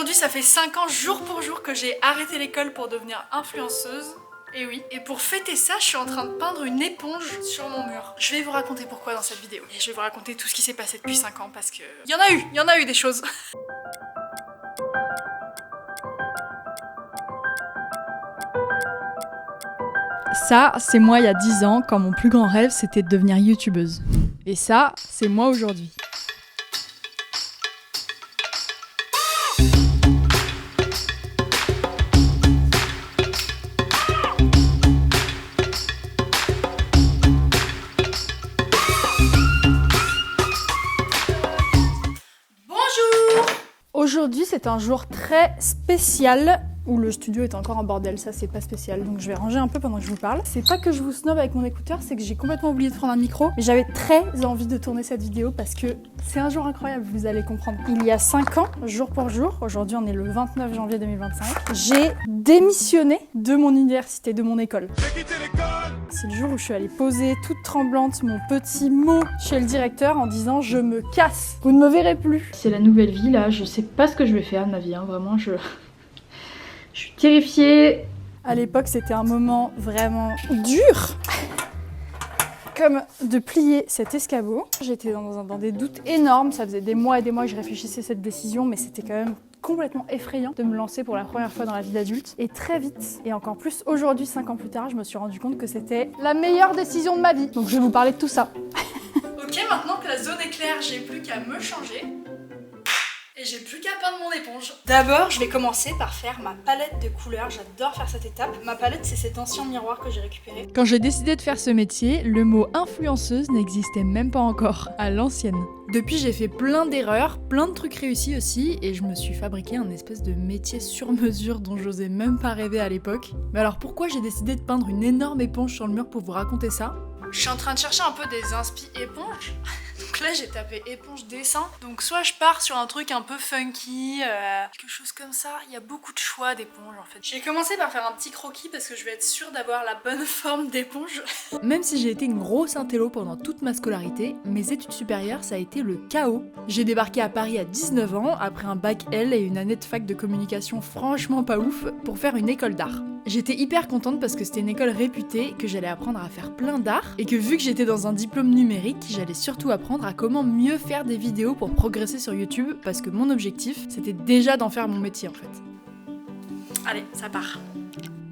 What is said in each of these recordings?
Aujourd'hui, ça fait 5 ans jour pour jour que j'ai arrêté l'école pour devenir influenceuse. Et oui, et pour fêter ça, je suis en train de peindre une éponge sur mon mur. Je vais vous raconter pourquoi dans cette vidéo. Et je vais vous raconter tout ce qui s'est passé depuis 5 ans parce que... il y en a eu des choses. Ça, c'est moi il y a 10 ans, quand mon plus grand rêve, c'était de devenir youtubeuse. Et ça, c'est moi aujourd'hui. Bonjour! Aujourd'hui, c'est un jour très spécial où le studio est encore en bordel, ça c'est pas spécial, donc je vais ranger un peu pendant que je vous parle. C'est pas que je vous snob avec mon écouteur, c'est que j'ai complètement oublié de prendre un micro, mais j'avais très envie de tourner cette vidéo parce que c'est un jour incroyable, vous allez comprendre. Il y a 5 ans, jour pour jour, aujourd'hui on est le 29 janvier 2025, j'ai démissionné de mon université, de mon école. C'est le jour où je suis allée poser toute tremblante mon petit mot chez le directeur en disant je me casse, vous ne me verrez plus. C'est la nouvelle vie là, je sais pas ce que je vais faire de ma vie, vraiment je suis terrifiée. À l'époque, c'était un moment vraiment dur. Comme de plier cet escabeau. J'étais dans des doutes énormes. Ça faisait des mois et des mois que je réfléchissais à cette décision, mais c'était quand même complètement effrayant de me lancer pour la première fois dans la vie d'adulte. Et très vite, et encore plus aujourd'hui, 5 ans plus tard, je me suis rendu compte que c'était la meilleure décision de ma vie. Donc je vais vous parler de tout ça. Ok, maintenant que la zone est claire, j'ai plus qu'à me changer. Et j'ai plus qu'à peindre mon éponge. D'abord, je vais commencer par faire ma palette de couleurs. J'adore faire cette étape. Ma palette, c'est cet ancien miroir que j'ai récupéré. Quand j'ai décidé de faire ce métier, le mot influenceuse n'existait même pas encore, à l'ancienne. Depuis, j'ai fait plein d'erreurs, plein de trucs réussis aussi, et je me suis fabriqué un espèce de métier sur mesure dont j'osais même pas rêver à l'époque. Mais alors pourquoi j'ai décidé de peindre une énorme éponge sur le mur pour vous raconter ça ? Je suis en train de chercher un peu des inspi éponges. Donc là j'ai tapé éponge dessin. Donc soit je pars sur un truc un peu funky, quelque chose comme ça. Il y a beaucoup de choix d'éponges en fait. J'ai commencé par faire un petit croquis parce que je vais être sûre d'avoir la bonne forme d'éponge. Même si j'ai été une grosse intello pendant toute ma scolarité, mes études supérieures ça a été le chaos. J'ai débarqué à Paris à 19 ans, après un bac L et une année de fac de communication franchement pas ouf, pour faire une école d'art. J'étais hyper contente parce que c'était une école réputée, que j'allais apprendre à faire plein d'art, et que vu que j'étais dans un diplôme numérique, j'allais surtout apprendre à comment mieux faire des vidéos pour progresser sur YouTube, parce que mon objectif, c'était déjà d'en faire mon métier en fait. Allez, ça part.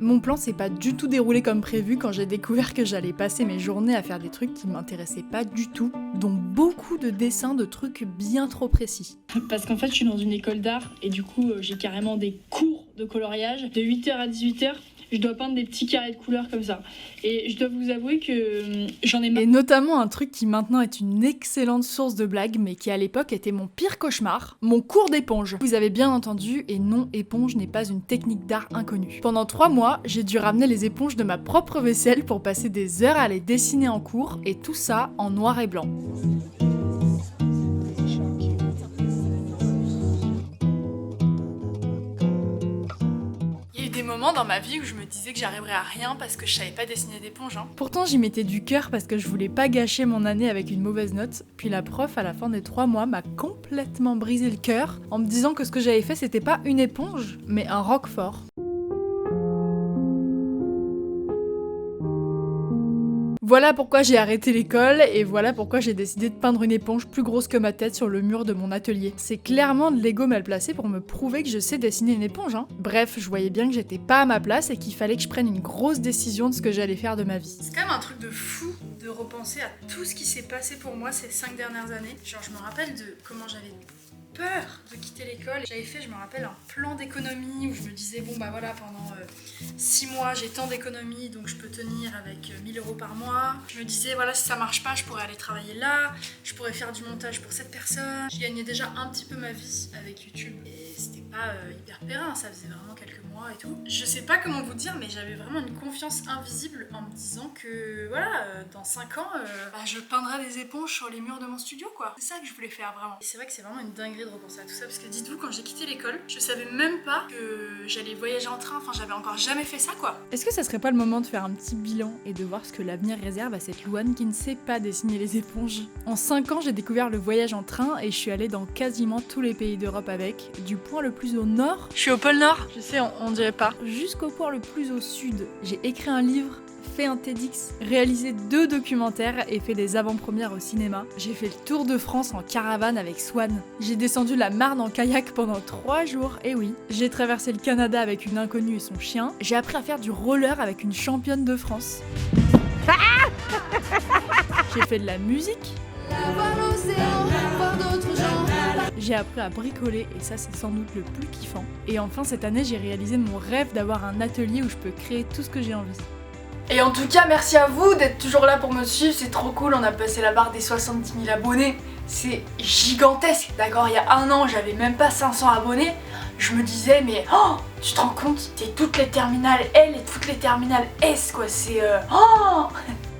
Mon plan s'est pas du tout déroulé comme prévu quand j'ai découvert que j'allais passer mes journées à faire des trucs qui m'intéressaient pas du tout, dont beaucoup de dessins de trucs bien trop précis. Parce qu'en fait, je suis dans une école d'art et du coup, j'ai carrément des cours de coloriage de 8h à 18h. Je dois peindre des petits carrés de couleurs comme ça. Et je dois vous avouer que j'en ai marre. Et notamment un truc qui maintenant est une excellente source de blagues, mais qui à l'époque était mon pire cauchemar, mon cours d'éponge. Vous avez bien entendu, et non, éponge n'est pas une technique d'art inconnue. Pendant 3 mois, j'ai dû ramener les éponges de ma propre vaisselle pour passer des heures à les dessiner en cours, et tout ça en noir et blanc. Des moments dans ma vie où je me disais que j'arriverais à rien parce que je savais pas dessiner d'éponge. Pourtant j'y mettais du cœur parce que je voulais pas gâcher mon année avec une mauvaise note, puis la prof à la fin des 3 mois m'a complètement brisé le cœur en me disant que ce que j'avais fait c'était pas une éponge, mais un roquefort. Voilà pourquoi j'ai arrêté l'école et voilà pourquoi j'ai décidé de peindre une éponge plus grosse que ma tête sur le mur de mon atelier. C'est clairement de l'ego mal placé pour me prouver que je sais dessiner une éponge, hein. Bref, je voyais bien que j'étais pas à ma place et qu'il fallait que je prenne une grosse décision de ce que j'allais faire de ma vie. C'est quand même un truc de fou de repenser à tout ce qui s'est passé pour moi ces 5 dernières années. Genre je me rappelle de comment j'avais peur de quitter l'école. J'avais fait, je me rappelle, un plan d'économie où je me disais bon bah voilà, pendant 6 mois j'ai tant d'économies donc je peux tenir avec 1000 € par mois. Je me disais voilà, si ça marche pas je pourrais aller travailler là, je pourrais faire du montage pour cette personne. Je gagnais déjà un petit peu ma vie avec YouTube et c'était pas hyper périn, ça faisait vraiment quelques mois et tout. Je sais pas comment vous dire mais j'avais vraiment une confiance invisible en me disant que voilà, dans 5 ans je peindrais des éponges sur les murs de mon studio quoi. C'est ça que je voulais faire vraiment. Et c'est vrai que c'est vraiment une dinguerie de repenser à tout ça parce que dites-vous, quand j'ai quitté l'école, je savais même pas que j'allais voyager en train, enfin j'avais encore jamais fait ça quoi. Est-ce que ça serait pas le moment de faire un petit bilan et de voir ce que l'avenir réserve à cette Louane qui ne sait pas dessiner les éponges ? En 5 ans, j'ai découvert le voyage en train et je suis allée dans quasiment tous les pays d'Europe avec, du point le plus plus au nord. Je suis au pôle Nord. Je sais, on dirait pas. Jusqu'au point le plus au sud. J'ai écrit un livre, fait un TEDx, réalisé 2 documentaires et fait des avant-premières au cinéma. J'ai fait le tour de France en caravane avec Swan. J'ai descendu la Marne en kayak pendant 3 jours, et oui. J'ai traversé le Canada avec une inconnue et son chien. J'ai appris à faire du roller avec une championne de France. J'ai fait de la musique. J'ai appris à bricoler et ça c'est sans doute le plus kiffant. Et enfin cette année j'ai réalisé mon rêve d'avoir un atelier où je peux créer tout ce que j'ai envie. Et en tout cas, merci à vous d'être toujours là pour me suivre, c'est trop cool, on a passé la barre des 70 000 abonnés, c'est gigantesque, d'accord, il y a un an j'avais même pas 500 abonnés, je me disais mais oh, tu te rends compte, t'es toutes les terminales L et toutes les terminales S quoi, c'est oh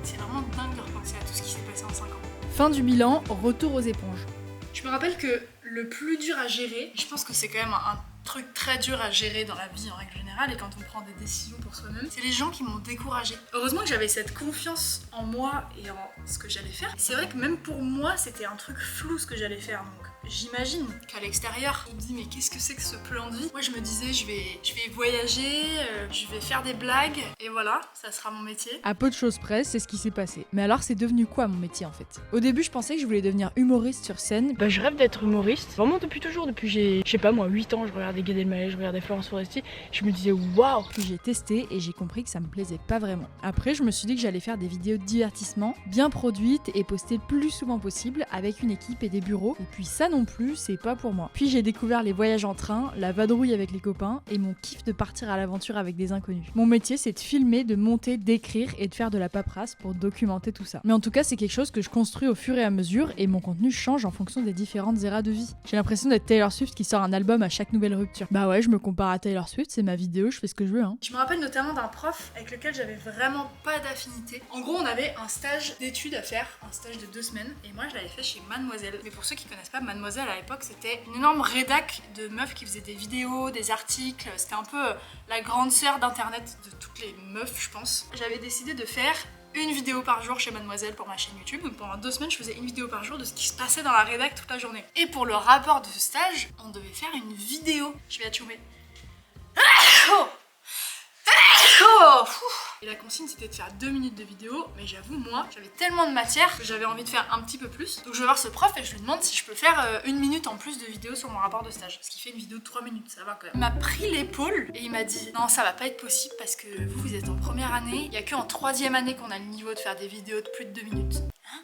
c'est vraiment dingue de repenser à tout ce qui s'est passé en 5 ans. Fin du bilan, retour aux éponges. Je me rappelle que le plus dur à gérer, je pense que c'est quand même un truc très dur à gérer dans la vie en règle générale et quand on prend des décisions pour soi-même, c'est les gens qui m'ont découragée. Heureusement que j'avais cette confiance en moi et en ce que j'allais faire. C'est vrai que même pour moi, c'était un truc flou ce que j'allais faire, donc j'imagine qu'à l'extérieur, on me dit mais qu'est-ce que c'est que ce plan de vie? Moi je me disais je vais voyager, je vais faire des blagues et voilà, ça sera mon métier. À peu de choses près, c'est ce qui s'est passé. Mais alors c'est devenu quoi mon métier en fait? Au début je pensais que je voulais devenir humoriste sur scène. Je rêve d'être humoriste, vraiment depuis toujours, depuis j'ai, je sais pas moi, 8 ans, je regardais Gad Elmaleh, je regardais Florence Foresti, je me disais waouh. Puis j'ai testé et j'ai compris que ça me plaisait pas vraiment. Après je me suis dit que j'allais faire des vidéos de divertissement, bien produites et postées le plus souvent possible avec une équipe et des bureaux. Et puis ça non plus, c'est pas pour moi. Puis j'ai découvert les voyages en train, la vadrouille avec les copains et mon kiff de partir à l'aventure avec des inconnus. Mon métier c'est de filmer, de monter, d'écrire et de faire de la paperasse pour documenter tout ça. Mais en tout cas c'est quelque chose que je construis au fur et à mesure et mon contenu change en fonction des différentes éras de vie. J'ai l'impression d'être Taylor Swift qui sort un album à chaque nouvelle rupture. Bah ouais, je me compare à Taylor Swift, c'est ma vidéo, je fais ce que je veux hein. Je me rappelle notamment d'un prof avec lequel j'avais vraiment pas d'affinité. En gros on avait un stage d'études à faire, un stage de 2 semaines et moi je l'avais fait chez Mademoiselle. Mais pour ceux qui connaissent pas Mademoiselle, à l'époque c'était une énorme rédac de meufs qui faisaient des vidéos, des articles, c'était un peu la grande sœur d'internet de toutes les meufs je pense. J'avais décidé de faire une vidéo par jour chez Mademoiselle pour ma chaîne YouTube. Donc pendant 2 semaines je faisais une vidéo par jour de ce qui se passait dans la rédac toute la journée. Et pour le rapport de ce stage, on devait faire une vidéo. Je vais achoumer. Et la consigne c'était de faire 2 minutes de vidéo, mais j'avoue moi j'avais tellement de matière que j'avais envie de faire un petit peu plus. Donc je vais voir ce prof et je lui demande si je peux faire 1 minute en plus de vidéo sur mon rapport de stage. Parce qu'il fait une vidéo de 3 minutes, ça va quand même. Il m'a pris l'épaule et il m'a dit non ça va pas être possible parce que vous êtes en première année, il y a que en 3e année qu'on a le niveau de faire des vidéos de plus de 2 minutes. Hein?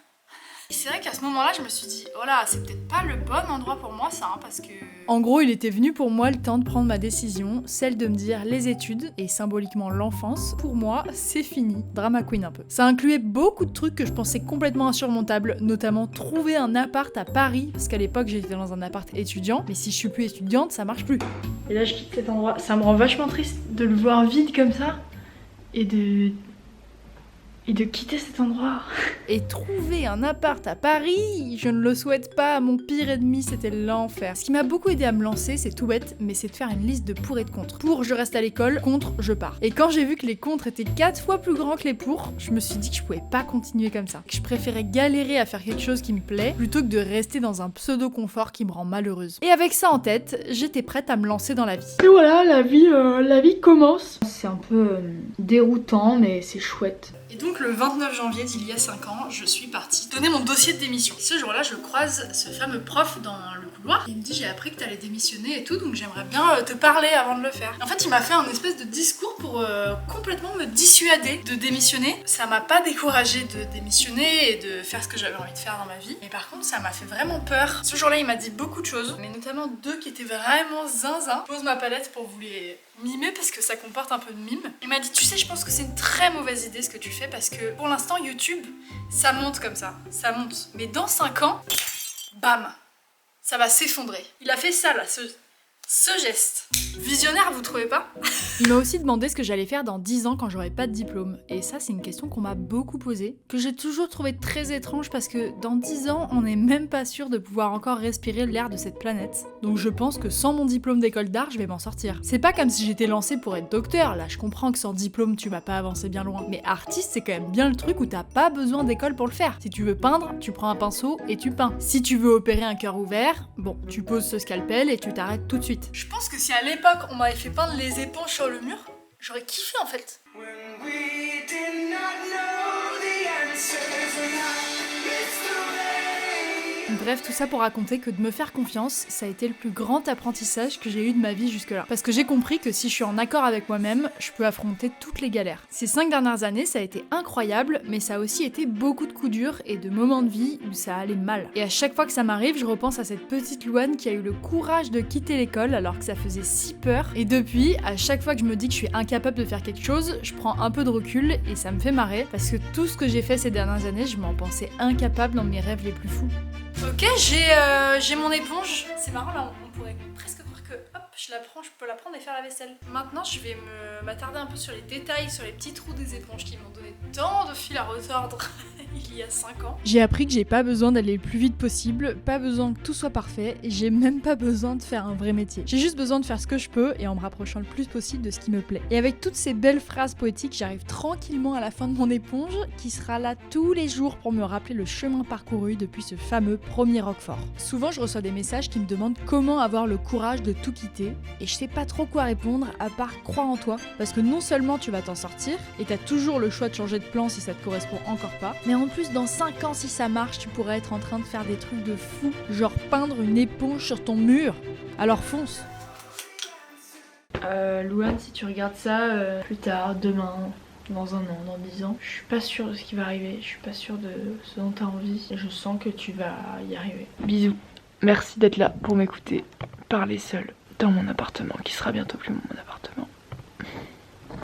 Et c'est vrai qu'à ce moment-là, je me suis dit, oh là, c'est peut-être pas le bon endroit pour moi, ça, hein, parce que... En gros, il était venu pour moi le temps de prendre ma décision, celle de me dire les études, et symboliquement l'enfance, pour moi, c'est fini. Drama queen un peu. Ça incluait beaucoup de trucs que je pensais complètement insurmontables, notamment trouver un appart à Paris, parce qu'à l'époque, j'étais dans un appart étudiant, mais si je suis plus étudiante, ça marche plus. Et là je quitte cet endroit, ça me rend vachement triste de le voir vide comme ça, et de quitter cet endroit. Et trouver un appart à Paris, je ne le souhaite pas, mon pire ennemi c'était l'enfer. Ce qui m'a beaucoup aidé à me lancer, c'est tout bête, mais c'est de faire une liste de pour et de contre. Pour, je reste à l'école, contre, je pars. Et quand j'ai vu que les contre étaient 4 fois plus grands que les pour, je me suis dit que je pouvais pas continuer comme ça. Que je préférais galérer à faire quelque chose qui me plaît, plutôt que de rester dans un pseudo-confort qui me rend malheureuse. Et avec ça en tête, j'étais prête à me lancer dans la vie. Et voilà, la vie commence. C'est un peu déroutant, mais c'est chouette. Et donc le 29 janvier d'il y a 5 ans, je suis partie donner mon dossier de démission. Ce jour-là, je croise ce fameux prof dans le couloir. Il me dit j'ai appris que t'allais démissionner et tout, donc j'aimerais bien te parler avant de le faire. En fait, il m'a fait un espèce de discours pour complètement me dissuader de démissionner. Ça m'a pas découragée de démissionner et de faire ce que j'avais envie de faire dans ma vie. Mais par contre, ça m'a fait vraiment peur. Ce jour-là, il m'a dit beaucoup de choses, mais notamment 2 qui étaient vraiment zinzin. Je pose ma palette pour vous les mimer parce que ça comporte un peu de mime. Il m'a dit tu sais je pense que c'est une très mauvaise idée ce que tu fais parce que pour l'instant YouTube ça monte comme ça mais dans 5 ans bam ça va s'effondrer. Il a fait ça là, ce geste. Visionnaire, vous trouvez pas? Il m'a aussi demandé ce que j'allais faire dans 10 ans quand j'aurais pas de diplôme. Et ça, c'est une question qu'on m'a beaucoup posée, que j'ai toujours trouvé très étrange parce que dans 10 ans, on n'est même pas sûr de pouvoir encore respirer l'air de cette planète. Donc je pense que sans mon diplôme d'école d'art, je vais m'en sortir. C'est pas comme si j'étais lancée pour être docteur, là je comprends que sans diplôme, tu vas pas avancer bien loin. Mais artiste, c'est quand même bien le truc où t'as pas besoin d'école pour le faire. Si tu veux peindre, tu prends un pinceau et tu peins. Si tu veux opérer un cœur ouvert, bon, tu poses ce scalpel et tu t'arrêtes tout de suite. vite. Je pense que si à l'époque on m'avait fait peindre les éponges sur le mur, j'aurais kiffé en fait. Bref, tout ça pour raconter que de me faire confiance, ça a été le plus grand apprentissage que j'ai eu de ma vie jusque-là. Parce que j'ai compris que si je suis en accord avec moi-même, je peux affronter toutes les galères. Ces 5 dernières années, ça a été incroyable, mais ça a aussi été beaucoup de coups durs et de moments de vie où ça allait mal. Et à chaque fois que ça m'arrive, je repense à cette petite Louane qui a eu le courage de quitter l'école alors que ça faisait si peur. Et depuis, à chaque fois que je me dis que je suis incapable de faire quelque chose, je prends un peu de recul et ça me fait marrer parce que tout ce que j'ai fait ces dernières années, je m'en pensais incapable dans mes rêves les plus fous. Ok, j'ai mon éponge. C'est marrant là, on pourrait presque croire que hop, je peux la prendre et faire la vaisselle. Maintenant, je vais m'attarder un peu sur les détails, sur les petits trous des éponges qui m'ont donné tant de fil à retordre il y a 5 ans. J'ai appris que j'ai pas besoin d'aller le plus vite possible, pas besoin que tout soit parfait, et j'ai même pas besoin de faire un vrai métier. J'ai juste besoin de faire ce que je peux et en me rapprochant le plus possible de ce qui me plaît. Et avec toutes ces belles phrases poétiques, j'arrive tranquillement à la fin de mon éponge qui sera là tous les jours pour me rappeler le chemin parcouru depuis ce fameux premier Roquefort. Souvent, je reçois des messages qui me demandent comment avoir le courage de tout quitter et je sais pas trop quoi répondre à part croire en toi parce que non seulement tu vas t'en sortir et t'as toujours le choix de changer de plan si ça te correspond encore pas, mais en plus dans 5 ans si ça marche tu pourrais être en train de faire des trucs de fou, genre peindre une éponge sur ton mur. Alors fonce. Louane, si tu regardes ça plus tard, demain, dans 1 an, dans 10 ans, je suis pas sûre de ce qui va arriver, je suis pas sûre de ce dont t'as envie et je sens que tu vas y arriver. Bisous. Merci d'être là pour m'écouter parler seule dans mon appartement qui sera bientôt plus mon appartement.